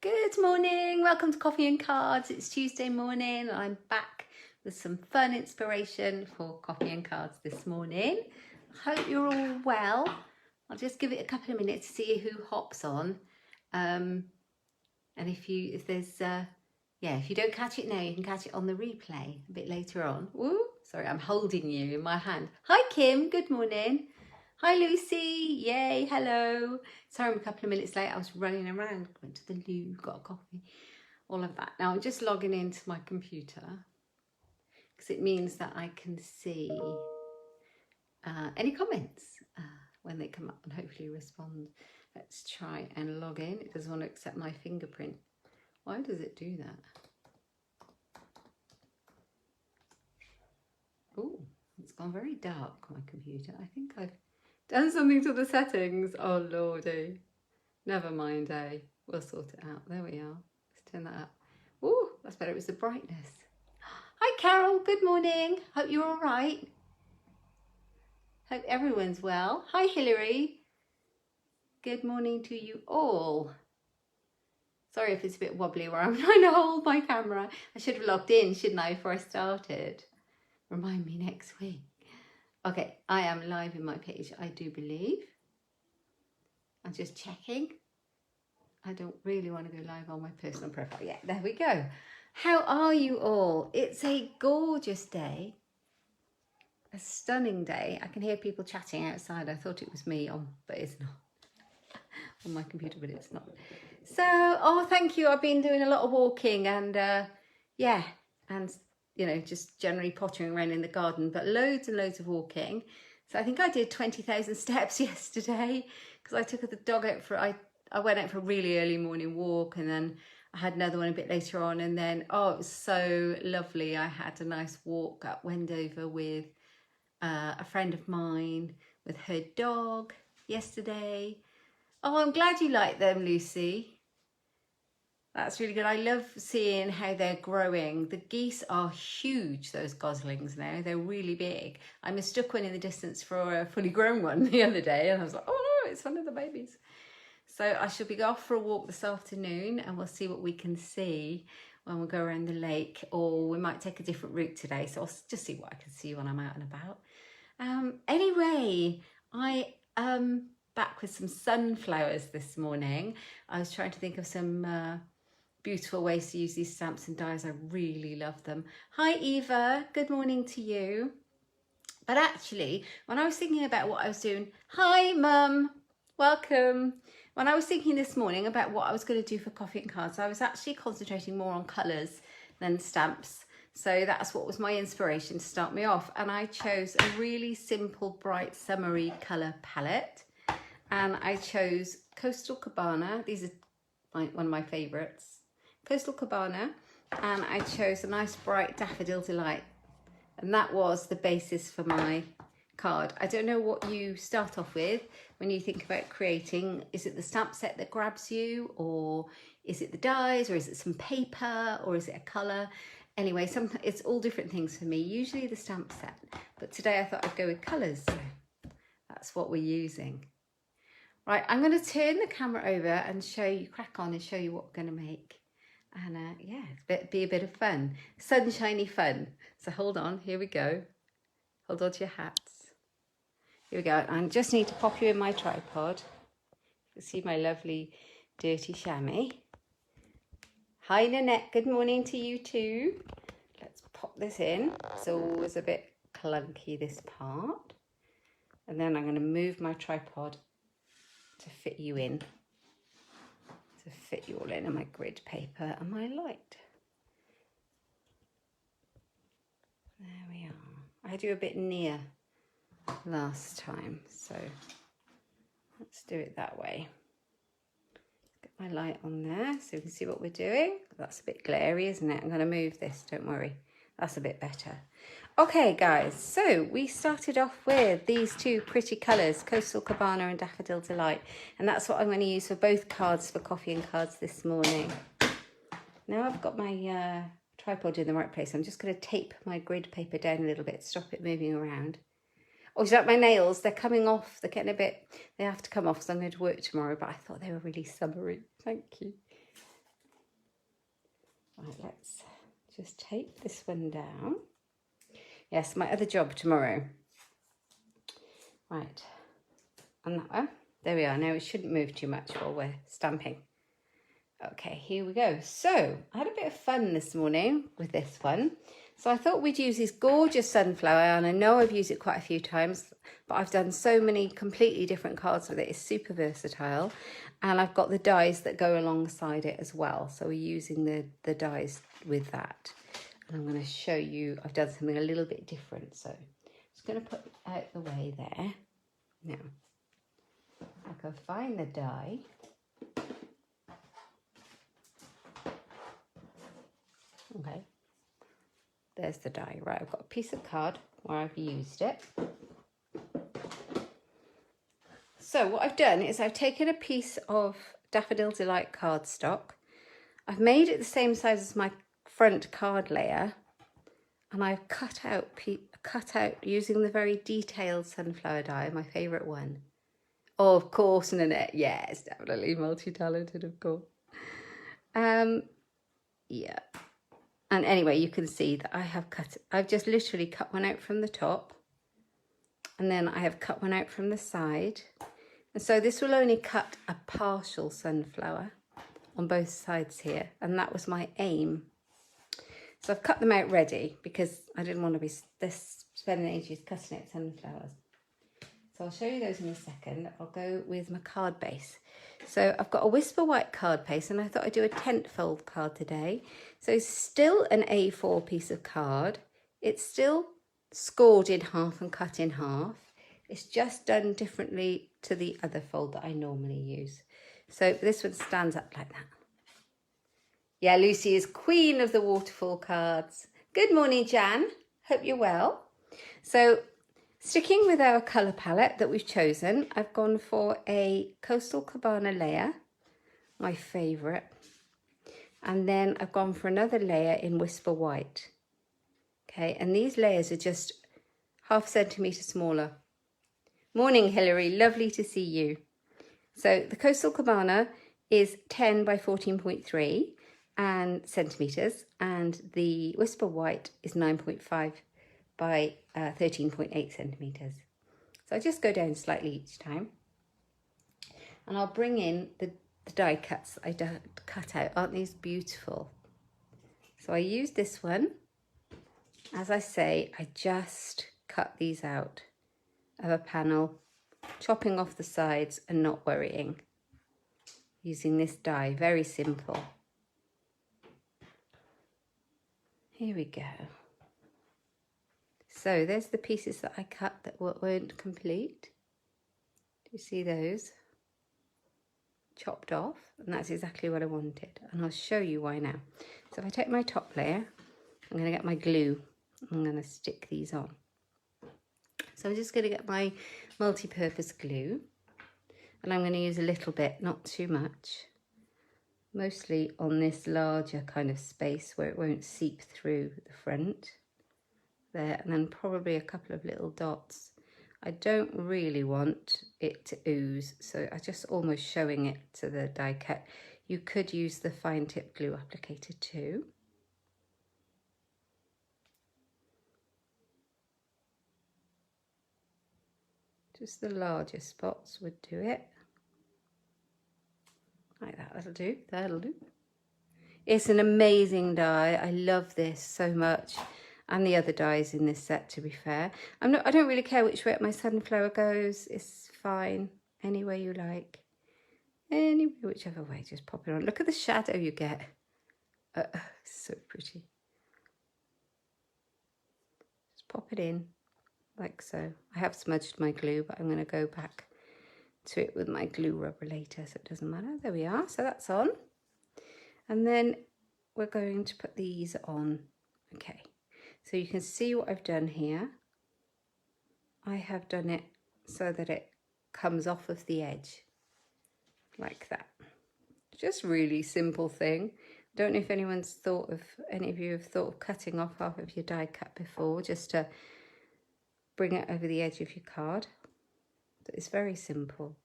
Good morning, welcome to Coffee and Cards. It's Tuesday morning and I'm back with some fun inspiration for Coffee and Cards this morning. I hope you're all well. I'll just give it a couple of minutes to see who hops on. And if you don't catch it now, you can catch it on the replay a bit later on. Woo, sorry, I'm holding you in my hand. Hi Kim, good morning. Hi Lucy, yay, hello. Sorry I'm a couple of minutes late, I was running around, went to the loo, got a coffee, all of that. Now I'm just logging into my computer because it means that I can see any comments when they come up and hopefully respond. Let's try and log in. It doesn't want to accept my fingerprint. Why does it do that? Oh, it's gone very dark, my computer. I think I've done something to the settings. Oh lordy. Never mind, we'll sort it out. There we are. Let's turn that up. Oh, that's better. It was the brightness. Hi Carol, good morning. Hope you're all right. Hope everyone's well. Hi Hilary. Good morning to you all. Sorry if it's a bit wobbly where I'm trying to hold my camera. I should have logged in, shouldn't I, before I started? Remind me next week. Okay, I am live in my page, I do believe. I'm just checking. I don't really want to go live on my personal profile yet. There we go. How are you all? It's a gorgeous day. A stunning day. I can hear people chatting outside. I thought it was me on, but it's not. On my computer, but it's not. So, oh, thank you. I've been doing a lot of walking and just generally pottering around in the garden, but loads and loads of walking. So I think I did 20,000 steps yesterday because I took the dog out I went out for a really early morning walk and then I had another one a bit later on, and then it was so lovely. I had a nice walk up Wendover with a friend of mine with her dog yesterday. Oh, I'm glad you like them, Lucy. That's really good. I love seeing how they're growing. The geese are huge, those goslings now. They're really big. I mistook one in the distance for a fully grown one the other day and I was like, oh no, it's one of the babies. So I shall be off for a walk this afternoon and we'll see what we can see when we go around the lake, or we might take a different route today. So I'll just see what I can see when I'm out and about. Anyway, I am back with some sunflowers this morning. I was trying to think of some beautiful ways to use these stamps and dies. I really love them. Hi Eva, good morning to you. But actually, when I was thinking about what I was doing, hi Mum, welcome. When I was thinking this morning about what I was going to do for Coffee and Cards, I was actually concentrating more on colours than stamps. So that's what was my inspiration to start me off. And I chose a really simple, bright, summery colour palette. And I chose Coastal Cabana. These are one of my favourites. Coastal Cabana, and I chose a nice bright Daffodil Delight, and that was the basis for my card. I don't know what you start off with when you think about creating. Is it the stamp set that grabs you, or is it the dies, or is it some paper, or is it a colour? Anyway, sometimes it's all different things for me, usually the stamp set, but today I thought I'd go with colours, so that's what we're using. Right, I'm going to turn the camera over and crack on and show you what we're going to make. And be a bit of fun, sunshiny fun. So hold on, here we go. Hold on to your hats. Here we go. I just need to pop you in my tripod. You can see my lovely dirty chamois. Hi Nanette, good morning to you too. Let's pop this in. It's always a bit clunky, this part. And then I'm going to move my tripod to fit you in. To fit you all in my grid paper and my light. There we are. I had you a bit near last time, so let's do it that way. Get my light on there so we can see what we're doing. That's a bit glary, isn't it? I'm going to move this, don't worry. That's a bit better. Okay guys, so we started off with these two pretty colours, Coastal Cabana and Daffodil Delight, and that's what I'm going to use for both cards for Coffee and Cards this morning. Now I've got my tripod in the right place, I'm just going to tape my grid paper down a little bit, stop it moving around. Oh, is that my nails? They're coming off, they're getting a bit, they have to come off because I'm going to work tomorrow, but I thought they were really summery. Thank you. Right, let's just take this one down. Yes, my other job tomorrow. Right, and that one. There we are. Now it shouldn't move too much while we're stamping. Okay, here we go. So I had a bit of fun this morning with this one. So I thought we'd use this gorgeous sunflower, and I know I've used it quite a few times, but I've done so many completely different cards with it. It's super versatile, and I've got the dies that go alongside it as well. So we're using the dies with that. And I'm going to show you, I've done something a little bit different. So I'm just going to put it out the way there. Now, I can find the die. Okay, there's the die. Right, I've got a piece of card where I've used it. So what I've done is I've taken a piece of Daffodil Delight cardstock. I've made it the same size as my front card layer, and I've cut out using the very detailed sunflower die, my favourite one. Oh, of course, Nanette. Yeah, it's definitely multi-talented, of course. Yeah. And anyway, you can see that I've just literally cut one out from the top, and then I have cut one out from the side. And so this will only cut a partial sunflower on both sides here, and that was my aim. So I've cut them out ready because I didn't want to be spending ages cutting out sunflowers. So I'll show you those in a second. I'll go with my card base. So I've got a Whisper White card base, and I thought I'd do a tent fold card today. So it's still an A4 piece of card. It's still scored in half and cut in half. It's just done differently to the other fold that I normally use. So this one stands up like that. Yeah, Lucy is queen of the waterfall cards. Good morning, Jan. Hope you're well. So sticking with our colour palette that we've chosen, I've gone for a Coastal Cabana layer, my favourite. And then I've gone for another layer in Whisper White. Okay, and these layers are just 0.5 centimetre smaller. Morning, Hilary. Lovely to see you. So the Coastal Cabana is 10 by 14.3 centimetres, and the Whisper White is 9.5 by 13.8 centimetres. So I just go down slightly each time, and I'll bring in the die cuts that I cut out. Aren't these beautiful? So I use this one. As I say, I just cut these out of a panel, chopping off the sides and not worrying. Using this die, very simple. Here we go. So there's the pieces that I cut that weren't complete. Do you see those? Chopped off, and that's exactly what I wanted. And I'll show you why now. So if I take my top layer, I'm going to get my glue. I'm going to stick these on. So I'm just going to get my multi-purpose glue, and I'm going to use a little bit, not too much, mostly on this larger kind of space where it won't seep through the front there, and then probably a couple of little dots. I don't really want it to ooze, so I'm just almost showing it to the die cut. You could use the fine tip glue applicator too. Just the larger spots would do it. Like that, that'll do, that'll do. It's an amazing die. I love this so much. And the other dies in this set, to be fair. I don't really care which way my sunflower goes. It's fine. Any way you like. Anyway, whichever way, just pop it on. Look at the shadow you get. So pretty. Just pop it in like so. I have smudged my glue, but I'm going to go back to it with my glue rubber later, so it doesn't matter. There we are. So that's on. And then we're going to put these on. Okay. So you can see what I've done here. I have done it so that it comes off of the edge like that. Just really simple thing. Don't know if any of you have thought of cutting off half of your die cut before, just to bring it over the edge of your card. But it's very simple.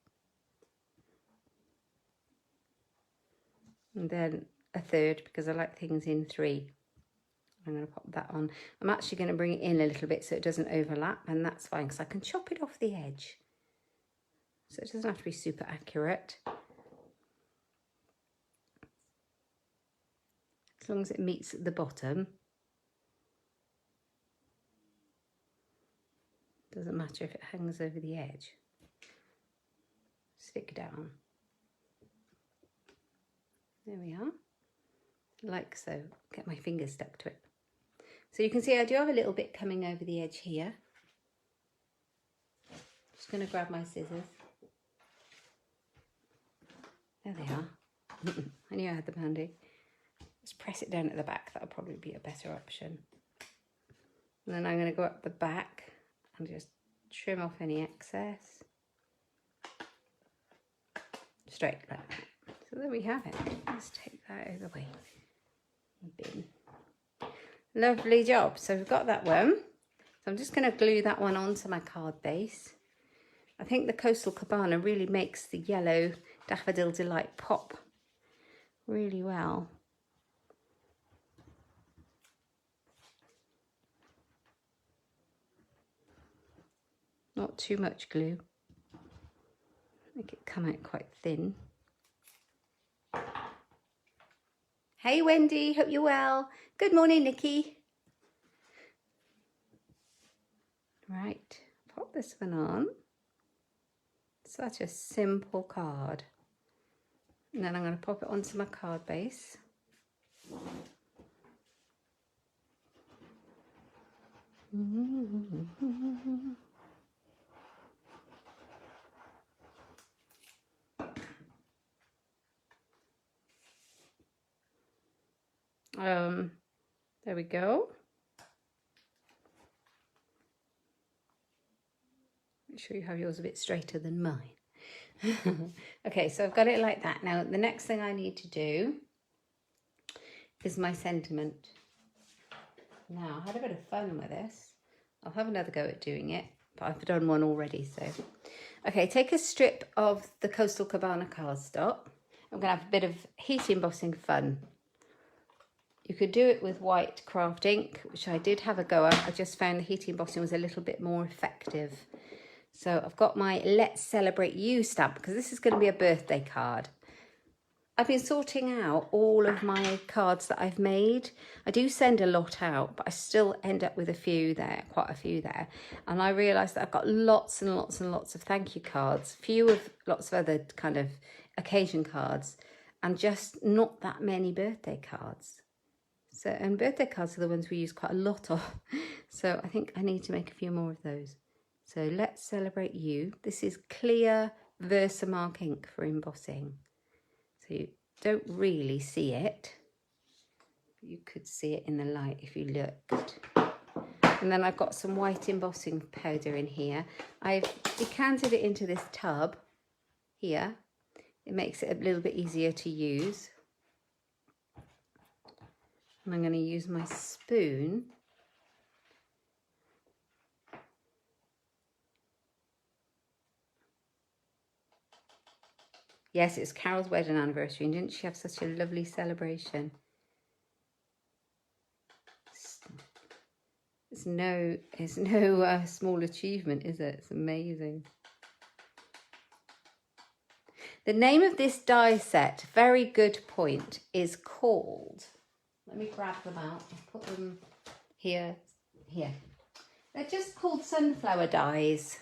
And then a third because I like things in 3. I'm going to pop that on. I'm actually going to bring it in a little bit so it doesn't overlap, and that's fine because I can chop it off the edge. So it doesn't have to be super accurate. As long as it meets the bottom. Doesn't matter if it hangs over the edge. Stick down. There we are. Like so. Get my fingers stuck to it. So you can see I do have a little bit coming over the edge here. Just going to grab my scissors. There they are. I knew I had them handy. Just press it down at the back. That'll probably be a better option. And then I'm going to go up the back and just trim off any excess. Straight like that. So there we have it. Let's take that out of the way. Bin. Lovely job. So we've got that one. So I'm just going to glue that one onto my card base. I think the Coastal Cabana really makes the yellow Daffodil Delight pop really well. Not too much glue. Make it come out quite thin. Hey Wendy, hope you're well. Good morning, Nikki. Right, pop this one on. Such a simple card. And then I'm going to pop it onto my card base. There we go. Make sure you have yours a bit straighter than mine. Okay, so I've got it like that. Now, the next thing I need to do is my sentiment. Now, I had a bit of fun with this. I'll have another go at doing it, but I've done one already, so. Okay, take a strip of the Coastal Cabana cardstock. I'm going to have a bit of heat embossing fun. You could do it with white craft ink, which I did have a go at. I just found the heat embossing was a little bit more effective. So I've got my Let's Celebrate You stamp, because this is going to be a birthday card. I've been sorting out all of my cards that I've made. I do send a lot out, but I still end up with a few there, quite a few there. And I realised that I've got lots and lots and lots of thank you cards, few of lots of other kind of occasion cards, and just not that many birthday cards. So, and birthday cards are the ones we use quite a lot of. So I think I need to make a few more of those. So Let's Celebrate You. This is clear Versamark ink for embossing. So you don't really see it. You could see it in the light if you looked. And then I've got some white embossing powder in here. I've decanted it into this tub here. It makes it a little bit easier to use. And I'm going to use my spoon . Yes, it's Carol's wedding anniversary, and didn't she have such a lovely celebration? It's no small achievement, is it? It's amazing. The name of this die set, very good point, is called, let me grab them out, I'll put them here. They're just called sunflower dies.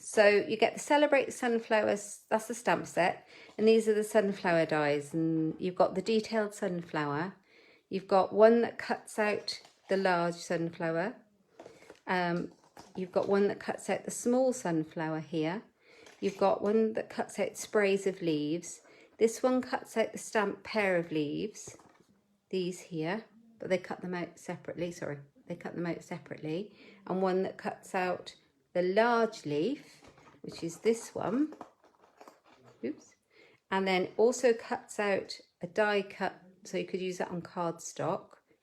So you get the Celebrate the Sunflowers, that's the stamp set, and these are the sunflower dies, and you've got the detailed sunflower, you've got one that cuts out the large sunflower, you've got one that cuts out the small sunflower here, you've got one that cuts out sprays of leaves, this one cuts out the stamped pair of leaves, these here, but they cut them out separately, and one that cuts out the large leaf, which is this one, oops, and then also cuts out a die cut, so you could use that on cardstock,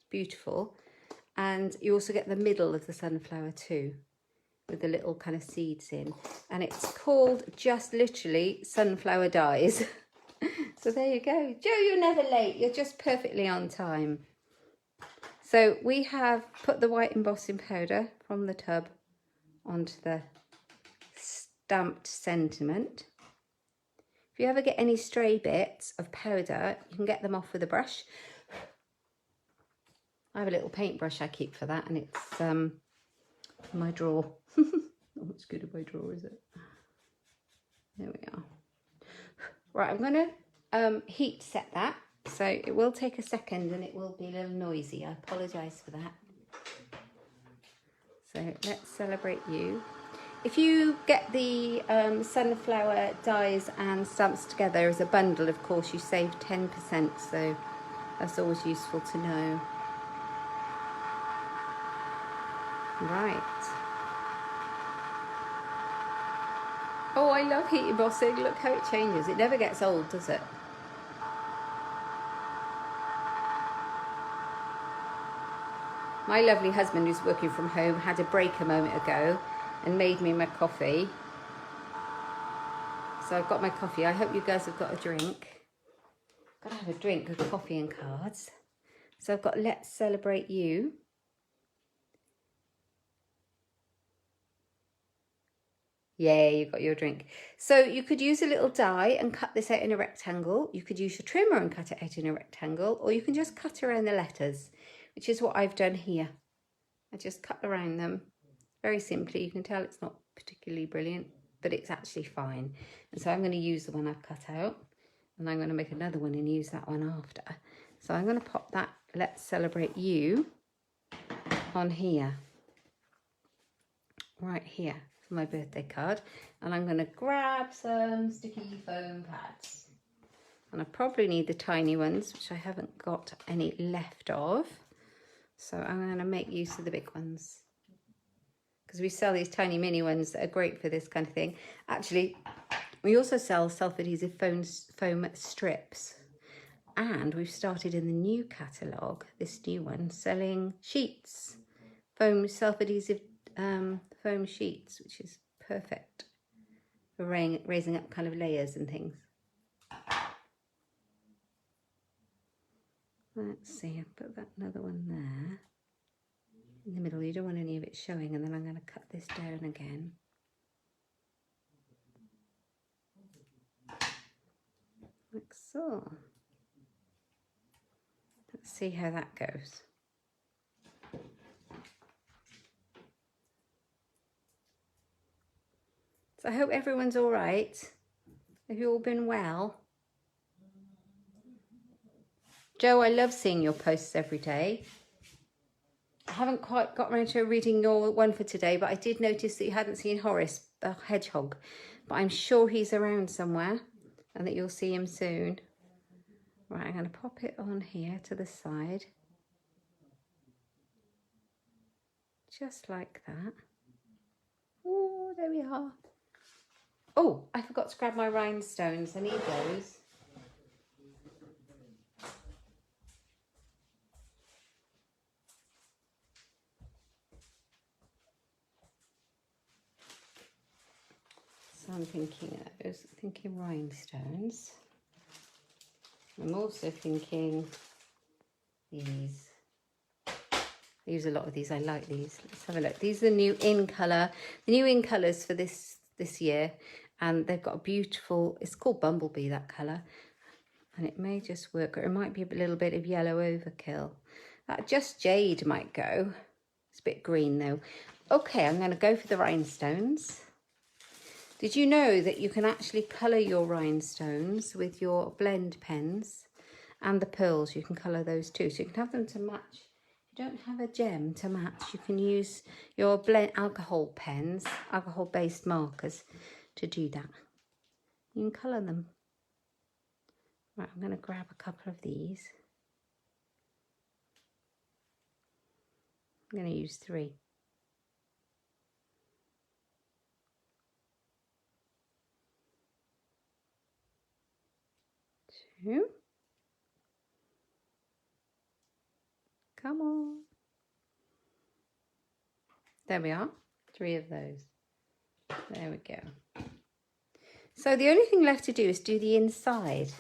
beautiful, and you also get the middle of the sunflower too, with the little kind of seeds in, and it's called just literally sunflower dies. So there you go. Joe, you're never late. You're just perfectly on time. So we have put the white embossing powder from the tub onto the stamped sentiment. If you ever get any stray bits of powder, you can get them off with a brush. I have a little paintbrush I keep for that, and it's in my drawer. Not much good in my drawer, is it? There we are. Right, I'm going to heat set that. So it will take a second and it will be a little noisy. I apologise for that. So let's celebrate you. If you get the sunflower dies and stamps together as a bundle, of course, you save 10%. So that's always useful to know. Right. Oh, I love heat embossing. Look how it changes. It never gets old, does it? My lovely husband, who's working from home, had a break a moment ago and made me my coffee. So I've got my coffee. I hope you guys have got a drink. Got to have a drink with coffee and cards. So I've got Let's Celebrate You. Yay, you've got your drink. So you could use a little die and cut this out in a rectangle. You could use your trimmer and cut it out in a rectangle, or you can just cut around the letters, which is what I've done here. I just cut around them very simply. You can tell it's not particularly brilliant, but it's actually fine. And so I'm going to use the one I've cut out, and I'm going to make another one and use that one after. So I'm going to pop that Let's Celebrate You on here, right here. My birthday card, and I'm going to grab some sticky foam pads, and I probably need the tiny ones, which I haven't got any left of, so I'm going to make use of the big ones because we sell these tiny mini ones that are great for this kind of thing. Actually, we also sell self-adhesive foam strips, and we've started in the new catalogue, this new one, selling sheets, foam self-adhesive foam sheets, which is perfect for raising up kind of layers and things. Let's see, I'll put that another one there in the middle. You don't want any of it showing, and then I'm going to cut this down again. Like so. Let's see how that goes. So I hope everyone's all right. Have you all been well? Joe, I love seeing your posts every day. I haven't quite got around to reading your one for today, but I did notice that you hadn't seen Horace, the hedgehog. But I'm sure he's around somewhere and that you'll see him soon. Right, I'm going to pop it on here to the side. Just like that. Oh, there we are. Oh, I forgot to grab my rhinestones. I need those. So I'm thinking those, thinking rhinestones. I'm also thinking these. I use a lot of these. I like these. Let's have a look. These are the new in colour. The new in colours for this year. And they've got a beautiful, it's called Bumblebee, that colour. And it may just work, or it might be a little bit of yellow overkill. That Just Jade might go. It's a bit green though. Okay, I'm going to go for the rhinestones. Did you know that you can actually colour your rhinestones with your blend pens and the pearls? You can colour those too. So you can have them to match. If you don't have a gem to match, you can use your blend alcohol pens, alcohol-based markers to do that. You can colour them. Right, I'm going to grab a couple of these. I'm going to use 3. 2. Come on. There we are. 3 of those. There we go. So the only thing left to do is do the inside.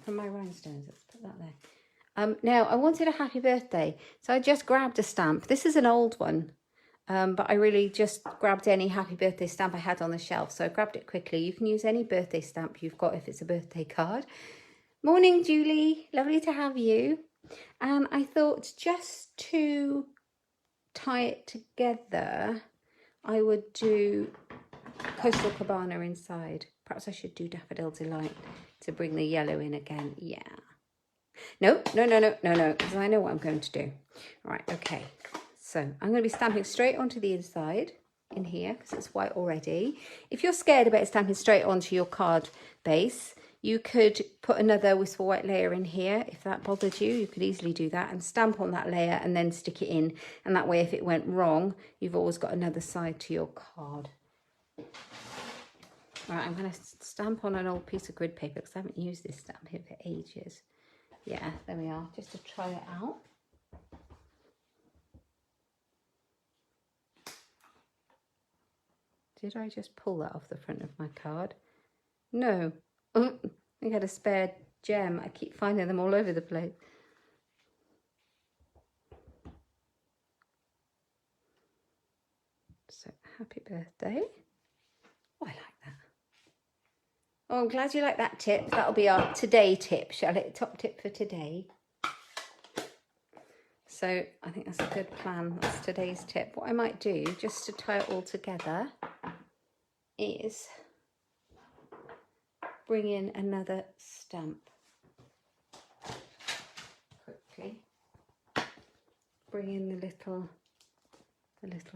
from my rhinestones. Let's put that there. Now, I wanted a happy birthday, so I just grabbed a stamp. This is an old one, but I really just grabbed any happy birthday stamp I had on the shelf, so I grabbed it quickly. You can use any birthday stamp you've got if it's a birthday card. Morning, Julie. Lovely to have you. And I thought just to tie it together, I would do Coastal Cabana inside. Perhaps I should do Daffodil Delight to bring the yellow in again. Yeah. No, because I know what I'm going to do. Right, okay. So I'm going to be stamping straight onto the inside in here because it's white already. If you're scared about stamping straight onto your card base, you could put another Wistful White layer in here. If that bothered you, you could easily do that and stamp on that layer and then stick it in. And that way, if it went wrong, you've always got another side to your card. Right, I'm going to stamp on an old piece of grid paper because I haven't used this stamp here for ages. Yeah, there we are, just to try it out. Did I just pull that off the front of my card? No. Oh, I had a spare gem. I keep finding them all over the place. So, happy birthday. Oh, I like that. Oh, I'm glad you like that tip. That'll be our today tip, shall it? Top tip for today. So I think that's a good plan. That's today's tip. What I might do, just to tie it all together, is bring in another stamp. Quickly. Bring in the little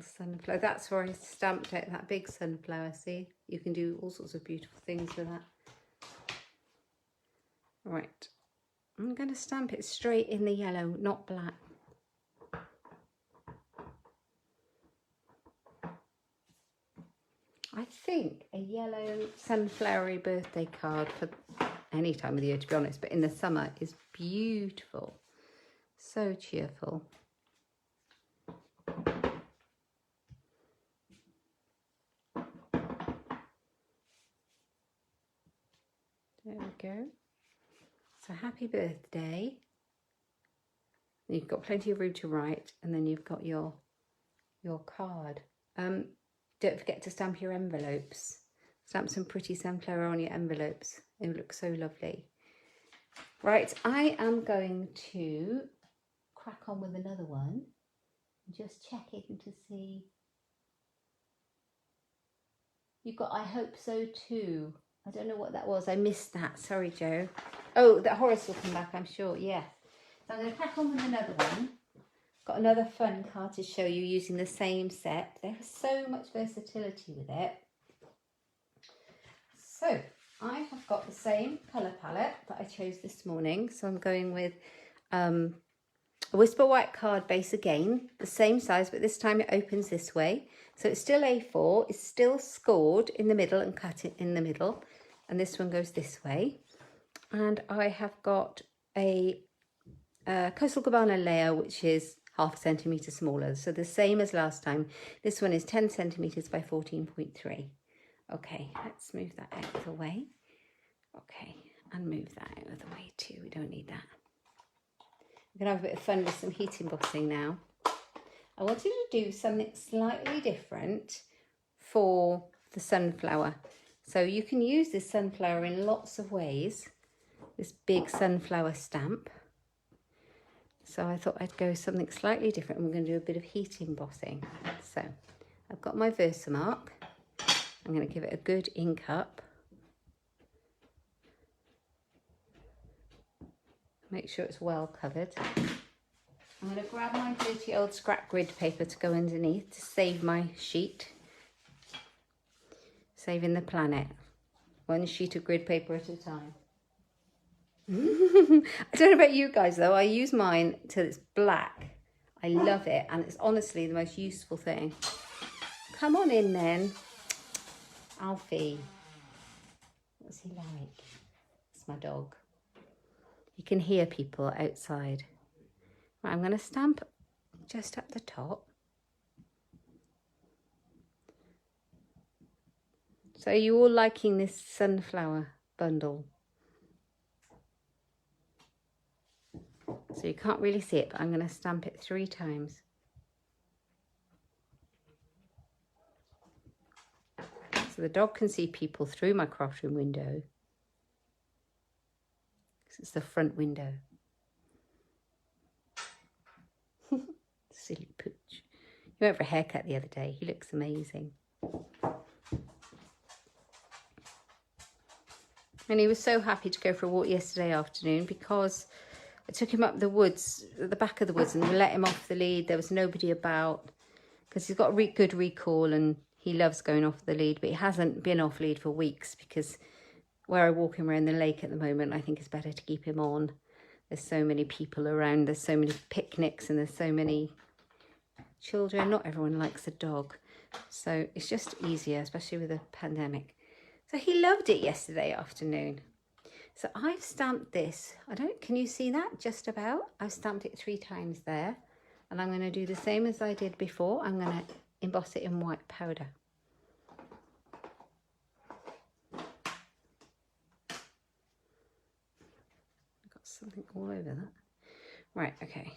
sunflower. That's where I stamped it, that big sunflower, see? You can do all sorts of beautiful things with that. Right, I'm going to stamp it straight in the yellow, not black. I think a yellow sunflowery birthday card for any time of the year, to be honest, but in the summer is beautiful. So cheerful. There we go. So happy birthday. You've got plenty of room to write, and then you've got your card. Don't forget to stamp your envelopes. Stamp some pretty sunflower on your envelopes. It will look so lovely. Right, I am going to crack on with another one. Just checking to see. You've got I hope so too. I don't know what that was. I missed that. Sorry, Joe. Oh, that Horace will come back, I'm sure. Yeah. So I'm going to crack on with another one. Got another fun card to show you using the same set. There's so much versatility with it. So I have got the same colour palette that I chose this morning. So I'm going with a Whisper White card base again, the same size, but this time it opens this way. So it's still A4, it's still scored in the middle and cut it in the middle. And this one goes this way. And I have got a Coastal Cabana layer, which is half a centimetre smaller. So the same as last time. This one is 10 centimetres by 14.3. Okay, let's move that out of the way. Okay, and move that out of the way too. We don't need that. We're going to have a bit of fun with some heat embossing now. I wanted to do something slightly different for the sunflower. So you can use this sunflower in lots of ways. This big sunflower stamp. So I thought I'd go something slightly different. We're going to do a bit of heat embossing. So I've got my Versamark. I'm going to give it a good ink up. Make sure it's well covered. I'm going to grab my dirty old scrap grid paper to go underneath to save my sheet. Saving the planet. One sheet of grid paper at a time. I don't know about you guys though, I use mine till it's black. I love it, and it's honestly the most useful thing. Come on in then. Alfie. What's he like? It's my dog. You can hear people outside. Right, I'm going to stamp just at the top. So are you all liking this sunflower bundle? So you can't really see it, but I'm going to stamp it 3 times. So the dog can see people through my craft room window. It's the front window. Silly pooch. He went for a haircut the other day. He looks amazing. And he was so happy to go for a walk yesterday afternoon because I took him up the woods, at the back of the woods, and let him off the lead. There was nobody about because he's got a good recall and he loves going off the lead, but he hasn't been off lead for weeks because where I walk him around the lake at the moment, I think it's better to keep him on. There's so many people around, there's so many picnics and there's so many children. Not everyone likes a dog. So it's just easier, especially with a pandemic. So he loved it yesterday afternoon. So I've stamped this. Can you see that? Just about. I've stamped it 3 times there. And I'm going to do the same as I did before. I'm going to emboss it in white powder. I've got something all over that. Right, okay.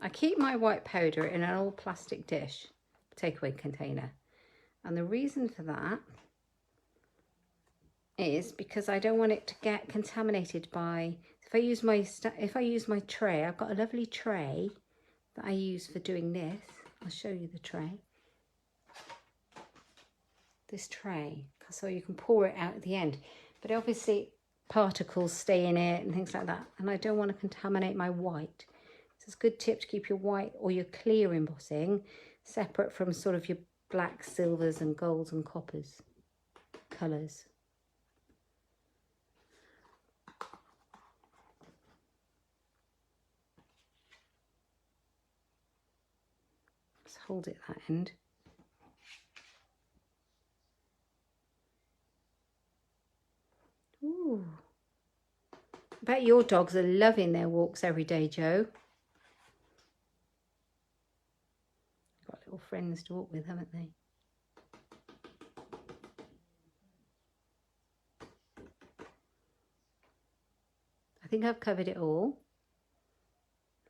I keep my white powder in an old plastic dish, takeaway container. And the reason for that is because I don't want it to get contaminated by, if I use my tray, I've got a lovely tray that I use for doing this. I'll show you the tray. This tray, so you can pour it out at the end. But obviously particles stay in it and things like that. And I don't want to contaminate my white. So it's a good tip to keep your white or your clear embossing separate from sort of your black, silvers and golds and coppers colours. Just hold it that end. Ooh. I bet your dogs are loving their walks every day, Joe. Got little friends to walk with, haven't they? I think I've covered it all.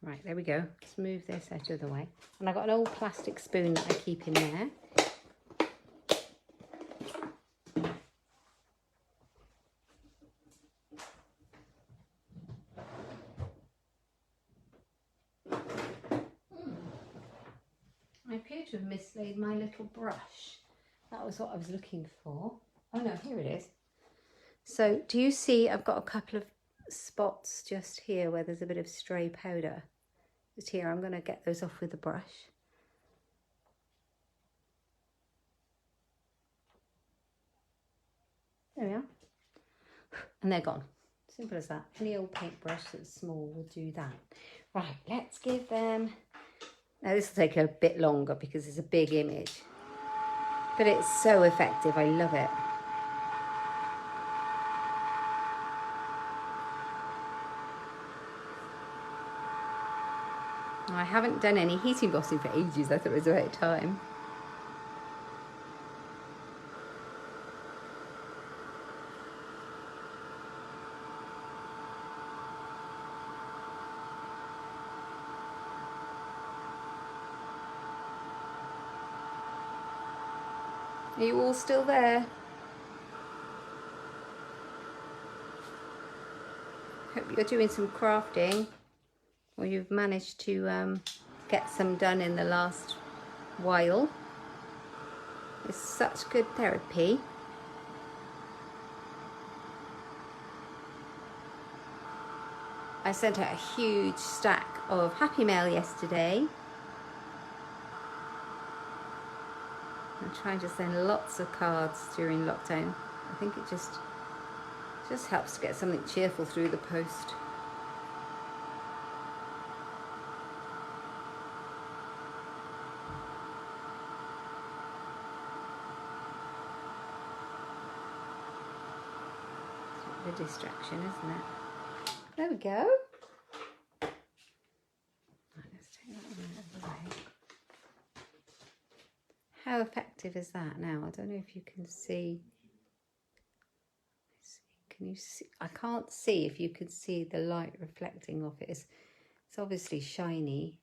Right, there we go. Let's move this out of the way. And I've got an old plastic spoon that I keep in there. I appear to have mislaid my little brush. That was what I was looking for. Oh no, here it is. So do you see I've got a couple of spots just here where there's a bit of stray powder? Just here, I'm going to get those off with the brush. There we are. And they're gone. Simple as that. Any old paintbrush that's small will do that. Right, let's give them... Now this will take a bit longer because it's a big image. But it's so effective, I love it. I haven't done any heat embossing for ages. I thought it was about time. Are you all still there? Hope you're doing some crafting, or you've managed to get some done in the last while. It's such good therapy. I sent out a huge stack of Happy Mail yesterday. I'm trying to send lots of cards during lockdown. I think it just helps to get something cheerful through the post. It's a distraction, isn't it? There we go. Let's take that one out of the way. How effective is that now? I don't know if you can see. Let's see, Can you see? I can't see if you can see the light reflecting off it. It's obviously shiny.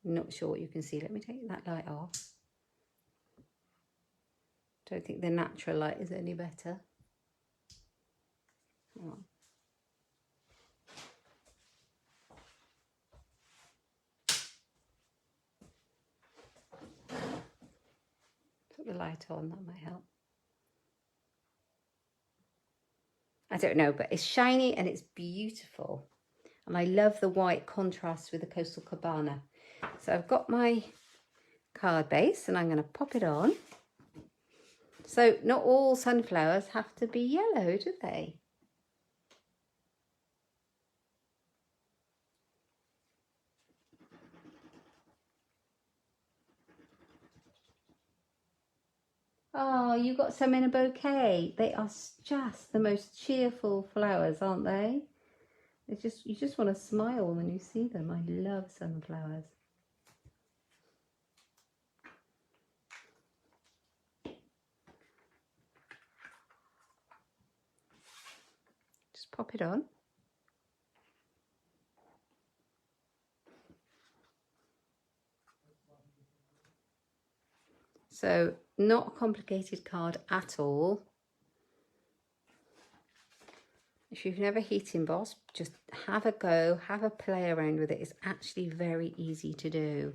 Not sure what you can see. Let me take that light off. Don't think the natural light is any better. Oh. Put the light on, that might help. I don't know, but it's shiny and it's beautiful. And I love the white contrast with the Coastal Cabana. So I've got my card base and I'm going to pop it on. So not all sunflowers have to be yellow, do they? Oh, you got some in a bouquet. They are just the most cheerful flowers, aren't they? You just want to smile when you see them. I love sunflowers. Just pop it on. So not a complicated card at all. If you've never heat embossed, just have a go, have a play around with it. It's actually very easy to do.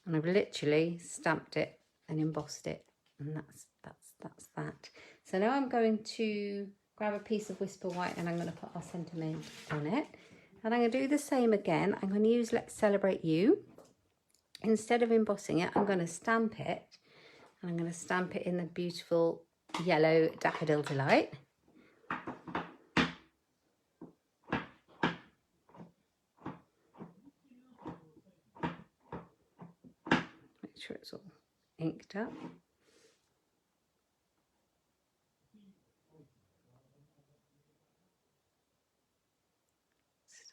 And I've literally stamped it and embossed it, and that's that. So now I'm going to grab a piece of Whisper White and I'm going to put our sentiment on it. And I'm going to do the same again. I'm going to use Let's Celebrate You. Instead of embossing it, I'm going to stamp it. And I'm going to stamp it in the beautiful yellow Daffodil Delight. Make sure it's all inked up.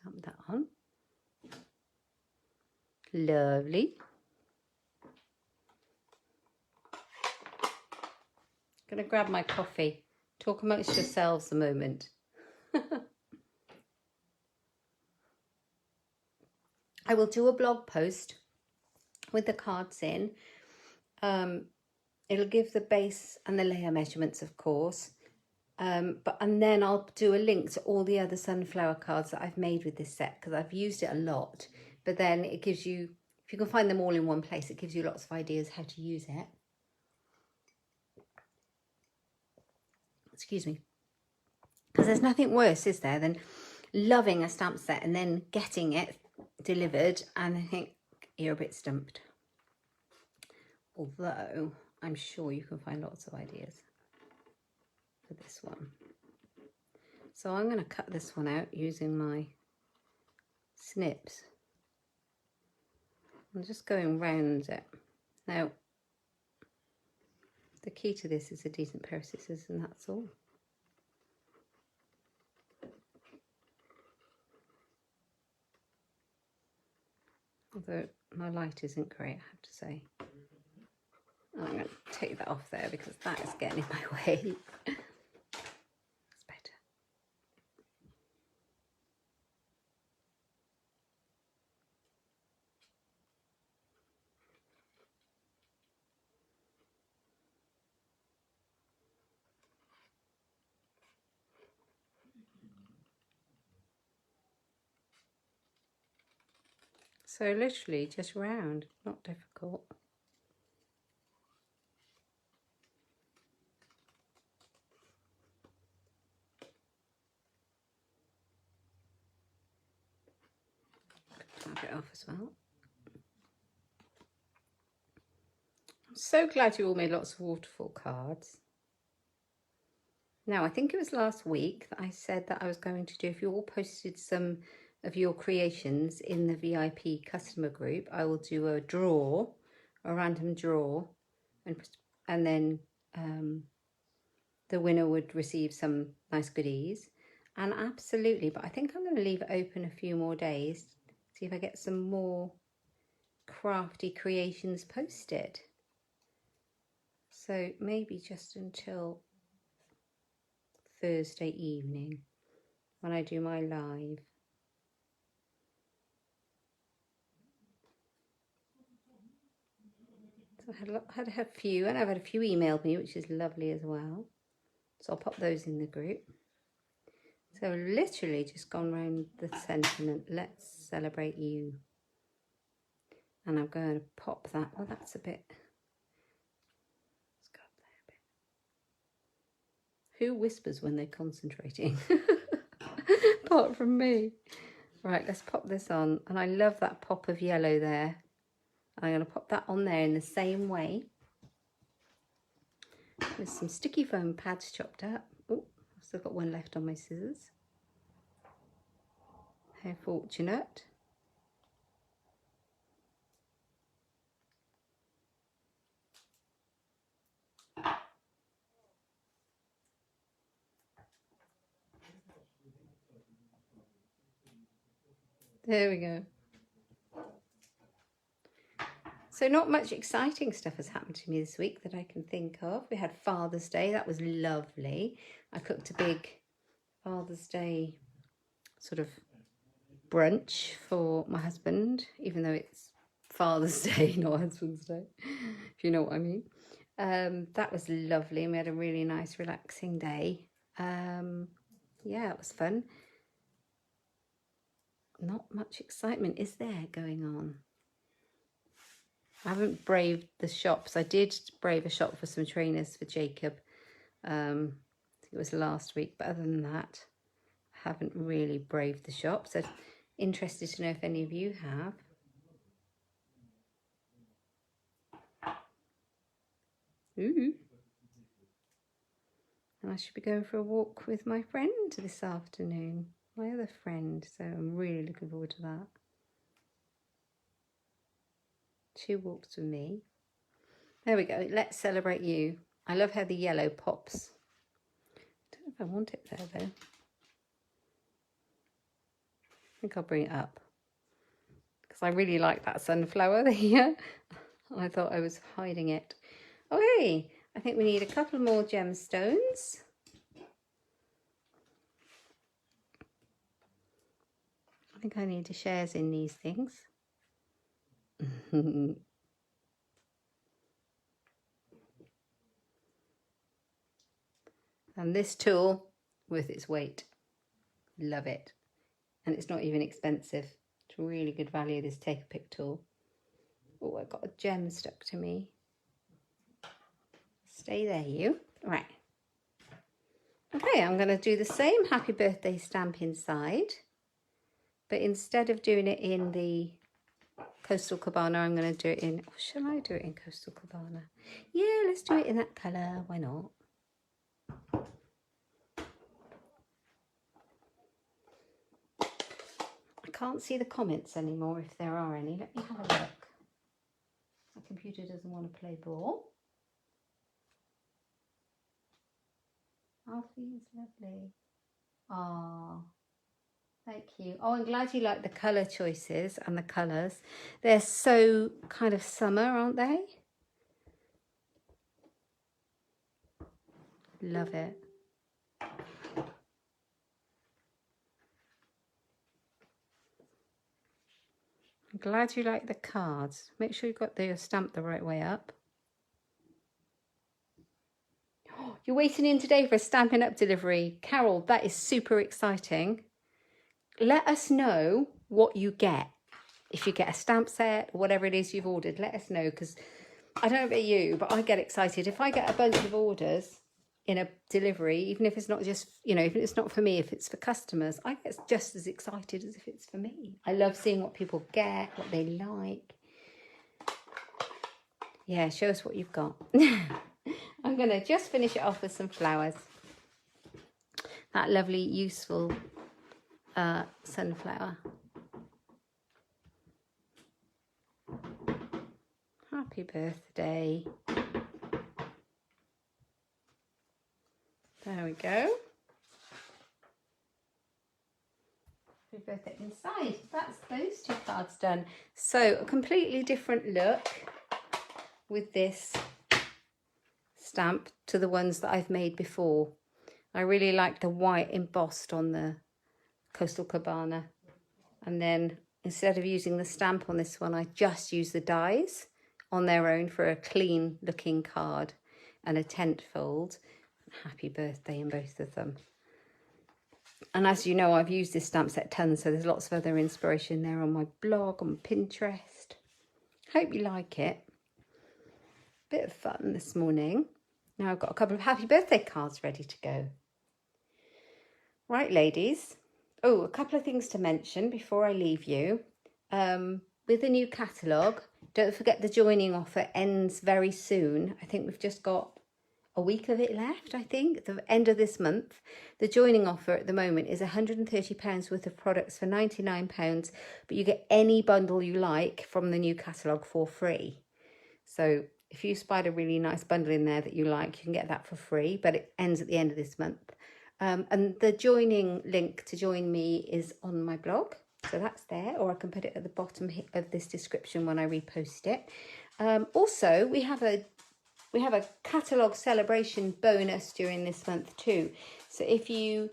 Stamp that on. Lovely. Gonna grab my coffee. Talk amongst yourselves a moment. I will do a blog post with the cards in. It'll give the base and the layer measurements, of course. And then I'll do a link to all the other sunflower cards that I've made with this set, because I've used it a lot. But then it gives you, if you can find them all in one place, it gives you lots of ideas how to use it. Excuse me. Because there's nothing worse, is there, than loving a stamp set and then getting it delivered and I think you're a bit stumped. Although I'm sure you can find lots of ideas for this one. So I'm going to cut this one out using my snips. I'm just going round it. Now, the key to this is a decent pair of scissors, and that's all. Although my light isn't great, I have to say. I'm going to take that off there because that is getting in my way. That's better. So literally just round, not difficult. Tap it off as well. I'm so glad you all made lots of waterfall cards. Now, I think it was last week that I said that I was going to do, if you all posted some of your creations in the VIP customer group, I will do a draw, a random draw, and then the winner would receive some nice goodies. And absolutely, but I think I'm going to leave it open a few more days, see if I get some more crafty creations posted. So maybe just until Thursday evening when I do my live. So I had a few, and I've had a few emailed me, which is lovely as well. So I'll pop those in the group. So literally just gone round the sentiment, let's celebrate you. And I'm going to pop that. Well, that's a bit. Let's go up there a bit. Who whispers when they're concentrating? Apart from me. Right, let's pop this on. And I love that pop of yellow there. I'm going to pop that on there in the same way. With some sticky foam pads chopped up. Oh, I've still got one left on my scissors. How fortunate. There we go. So not much exciting stuff has happened to me this week that I can think of. We had Father's Day. That was lovely. I cooked a big Father's Day sort of brunch for my husband, even though it's Father's Day, not Husband's Day, if you know what I mean. That was lovely, and we had a really nice, relaxing day. Yeah, it was fun. Not much excitement, is there, going on? I haven't braved the shops. I did brave a shop for some trainers for Jacob. I think it was last week, but other than that, I haven't really braved the shops. So interested to know if any of you have. Ooh. And I should be going for a walk with my friend this afternoon, my other friend. So I'm really looking forward to that. 2 walks with me. There we go. Let's celebrate you. I love how the yellow pops. I don't know if I want it there though. I think I'll bring it up because I really like that sunflower here. I thought I was hiding it. Okay, I think we need a couple more gemstones. I think I need the shares in these things. And this tool, worth its weight. Love it. And it's not even expensive. It's really good value, this take a pick tool. Oh, I got a gem stuck to me. Stay there, you. Right. Okay, I'm going to do the same happy birthday stamp inside. But instead of doing it in the Coastal Cabana, I'm going to do it in... Oh, shall I do it in Coastal Cabana? Yeah, let's do it in that colour. Why not? I can't see the comments anymore if there are any. Let me have a look. My computer doesn't want to play ball. Alfie is lovely. Ah, thank you. Oh, I'm glad you like the colour choices and the colours. They're so kind of summer, aren't they? Love it. I'm glad you like the cards. Make sure you've got your stamp the right way up. Oh, you're waiting in today for a Stampin' Up delivery. Carol, that is super exciting. Let us know what you get. If you get a stamp set or whatever it is you've ordered, let us know, because I don't know about you, but I get excited. If I get a bunch of orders in a delivery, even if it's not just, you know, if it's not for me, if it's for customers, I get just as excited as if it's for me. I love seeing what people get, what they like. Yeah, show us what you've got. I'm going to just finish it off with some flowers. That lovely, useful sunflower. Happy birthday. There we go. happy birthday inside. That's those two cards done. So a completely different look with this stamp to the ones that I've made before. I really like the white embossed on the Coastal Cabana. And then instead of using the stamp on this one, I just use the dies on their own for a clean looking card and a tent fold. Happy birthday in both of them. And as you know, I've used this stamp set tons, so there's lots of other inspiration there on my blog, on Pinterest. Hope you like it. Bit of fun this morning. Now I've got a couple of happy birthday cards ready to go. Right, ladies. Oh, a couple of things to mention before I leave you. With the new catalogue, don't forget the joining offer ends very soon. I think we've just got a week of it left, I think, the end of this month. The joining offer at the moment is £130 worth of products for £99, but you get any bundle you like from the new catalogue for free. So if you spot a really nice bundle in there that you like, you can get that for free, but it ends at the end of this month. And the joining link to join me is on my blog. So that's there, or I can put it at the bottom of this description when I repost it. Also, we have a catalogue celebration bonus during this month too. So if you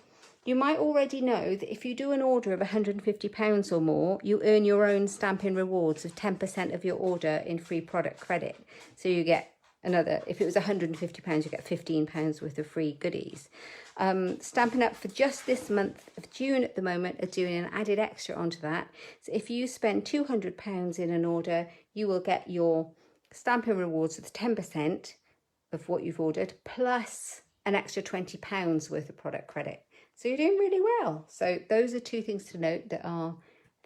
might already know that if you do an order of £150 or more, you earn your own stamping rewards of 10% of your order in free product credit. So you get another, if it was £150, you get £15 worth of free goodies. Stampin' Up for just this month of June at the moment are doing an added extra onto that. So if you spend £200 in an order, you will get your stamping rewards of 10% of what you've ordered, plus an extra £20 worth of product credit. So you're doing really well. So those are two things to note that are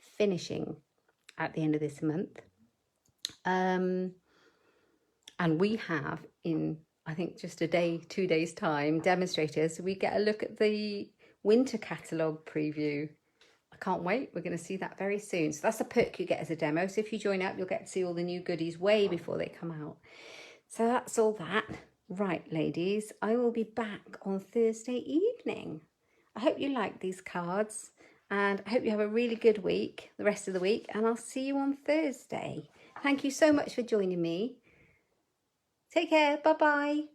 finishing at the end of this month. And we have in, I think, just a day, 2 days time, demonstrators. So we get a look at the winter catalogue preview. I can't wait. We're going to see that very soon. So that's a perk you get as a demo. So if you join up, you'll get to see all the new goodies way before they come out. So that's all that. Right, ladies, I will be back on Thursday evening. I hope you like these cards, and I hope you have a really good week, the rest of the week, and I'll see you on Thursday. Thank you so much for joining me. Take care. Bye-bye.